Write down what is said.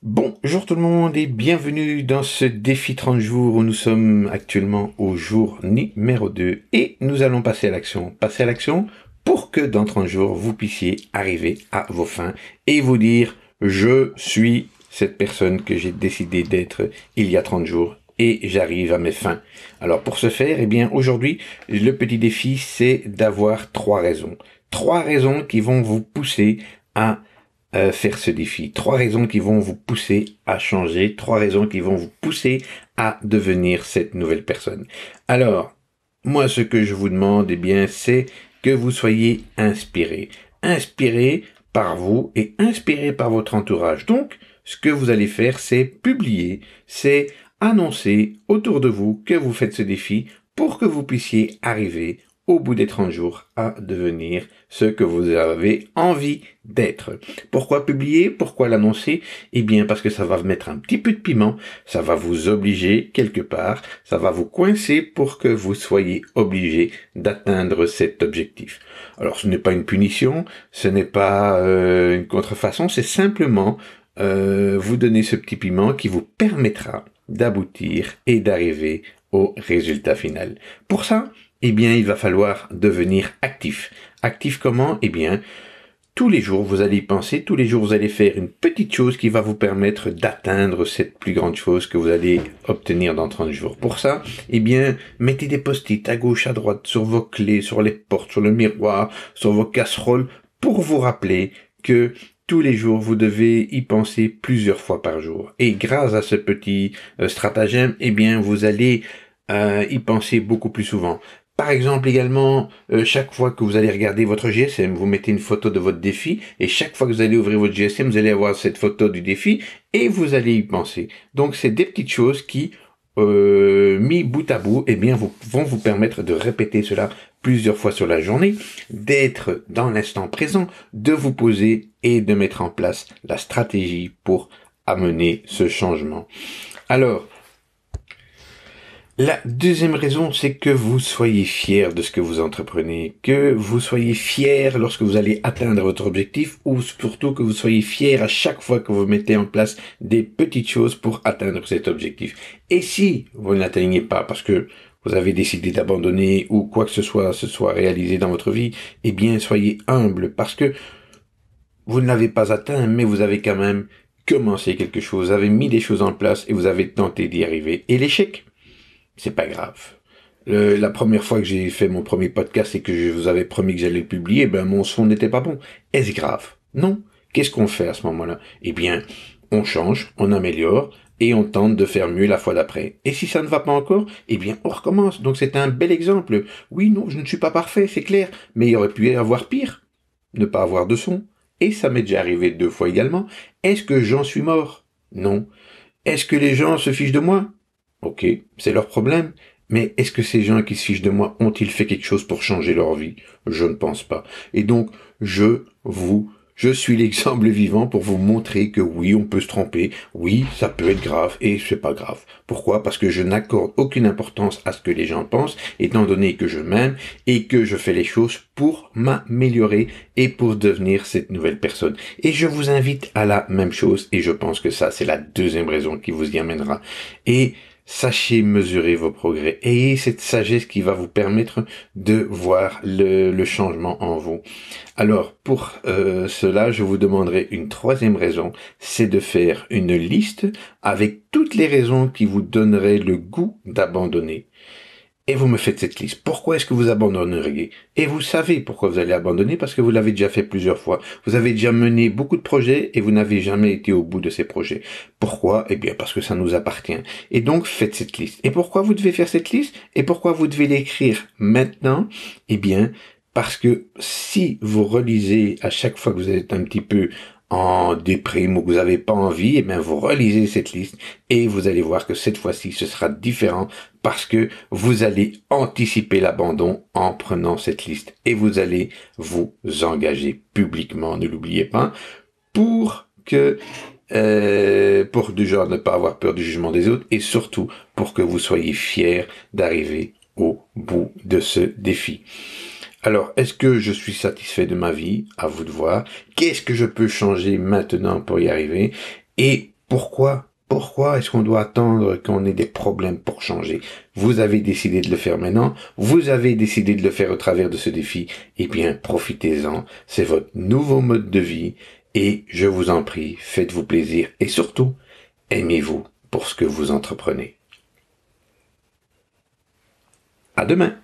Bonjour tout le monde et bienvenue dans ce défi 30 jours où nous sommes actuellement au jour numéro 2 et nous allons passer à l'action. Passer à l'action pour que dans 30 jours vous puissiez arriver à vos fins et vous dire je suis cette personne que j'ai décidé d'être il y a 30 jours et j'arrive à mes fins. Alors pour ce faire, aujourd'hui le petit défi c'est d'avoir 3 raisons. 3 raisons qui vont vous pousser à faire ce défi. 3 raisons qui vont vous pousser à changer, 3 raisons qui vont vous pousser à devenir cette nouvelle personne. Alors, moi, ce que je vous demande, c'est que vous soyez inspiré. Inspiré par vous et inspiré par votre entourage. Donc, ce que vous allez faire, c'est publier, c'est annoncer autour de vous que vous faites ce défi pour que vous puissiez arriver au bout des 30 jours à devenir ce que vous avez envie d'être. Pourquoi publier? Pourquoi l'annoncer? Parce que ça va mettre un petit peu de piment, ça va vous obliger quelque part, ça va vous coincer pour que vous soyez obligé d'atteindre cet objectif. Alors ce n'est pas une punition, ce n'est pas une contrefaçon, c'est simplement vous donner ce petit piment qui vous permettra d'aboutir et d'arriver au résultat final. Pour ça, il va falloir devenir actif. Actif comment? Tous les jours, vous allez y penser, tous les jours, vous allez faire une petite chose qui va vous permettre d'atteindre cette plus grande chose que vous allez obtenir dans 30 jours. Pour ça, mettez des post-it à gauche, à droite, sur vos clés, sur les portes, sur le miroir, sur vos casseroles, pour vous rappeler que tous les jours, vous devez y penser plusieurs fois par jour. Et grâce à ce petit stratagème, vous allez y penser beaucoup plus souvent. Par exemple, également, chaque fois que vous allez regarder votre GSM, vous mettez une photo de votre défi, et chaque fois que vous allez ouvrir votre GSM, vous allez avoir cette photo du défi, et vous allez y penser. Donc, c'est des petites choses qui, mis bout à bout, vont vous permettre de répéter cela plusieurs fois sur la journée, d'être dans l'instant présent, de vous poser et de mettre en place la stratégie pour amener ce changement. Alors, la deuxième raison, c'est que vous soyez fier de ce que vous entreprenez, que vous soyez fier lorsque vous allez atteindre votre objectif ou surtout que vous soyez fier à chaque fois que vous mettez en place des petites choses pour atteindre cet objectif. Et si vous ne l'atteignez pas parce que vous avez décidé d'abandonner ou quoi que ce soit réalisé dans votre vie, soyez humble parce que vous ne l'avez pas atteint, mais vous avez quand même commencé quelque chose, vous avez mis des choses en place et vous avez tenté d'y arriver. Et l'échec, c'est pas grave. La première fois que j'ai fait mon premier podcast et que je vous avais promis que j'allais le publier, mon son n'était pas bon. Est-ce grave? Non. Qu'est-ce qu'on fait à ce moment-là? On change, on améliore et on tente de faire mieux la fois d'après. Et si ça ne va pas encore, on recommence. Donc c'est un bel exemple. Oui, non, je ne suis pas parfait, c'est clair, mais il aurait pu y avoir pire. Ne pas avoir de son. Et ça m'est déjà arrivé 2 fois également. Est-ce que j'en suis mort? Non. Est-ce que les gens se fichent de moi? Ok, c'est leur problème. Mais est-ce que ces gens qui se fichent de moi ont-ils fait quelque chose pour changer leur vie? Je ne pense pas. Et donc, je suis l'exemple vivant pour vous montrer que oui, on peut se tromper. Oui, ça peut être grave et c'est pas grave. Pourquoi? Parce que je n'accorde aucune importance à ce que les gens pensent, étant donné que je m'aime et que je fais les choses pour m'améliorer et pour devenir cette nouvelle personne. Et je vous invite à la même chose et je pense que ça, c'est la deuxième raison qui vous y amènera. Et sachez mesurer vos progrès. Ayez cette sagesse qui va vous permettre de voir le changement en vous. Alors, pour cela, je vous demanderai une troisième raison, c'est de faire une liste avec toutes les raisons qui vous donneraient le goût d'abandonner. Et vous me faites cette liste. Pourquoi est-ce que vous abandonneriez? Et vous savez pourquoi vous allez abandonner, parce que vous l'avez déjà fait plusieurs fois. Vous avez déjà mené beaucoup de projets et vous n'avez jamais été au bout de ces projets. Pourquoi? Parce que ça nous appartient. Et donc, faites cette liste. Et pourquoi vous devez faire cette liste? Et pourquoi vous devez l'écrire maintenant? Parce que si vous relisez à chaque fois que vous êtes un petit peu en déprime ou que vous n'avez pas envie, vous relisez cette liste et vous allez voir que cette fois-ci, ce sera différent parce que vous allez anticiper l'abandon en prenant cette liste et vous allez vous engager publiquement, ne l'oubliez pas, pour du genre ne pas avoir peur du jugement des autres et surtout pour que vous soyez fiers d'arriver au bout de ce défi. Alors, est-ce que je suis satisfait de ma vie? À vous de voir. Qu'est-ce que je peux changer maintenant pour y arriver? Et Pourquoi est-ce qu'on doit attendre qu'on ait des problèmes pour changer? Vous avez décidé de le faire maintenant, vous avez décidé de le faire au travers de ce défi, eh bien, profitez-en. C'est votre nouveau mode de vie et je vous en prie, faites-vous plaisir et surtout, aimez-vous pour ce que vous entreprenez. À demain!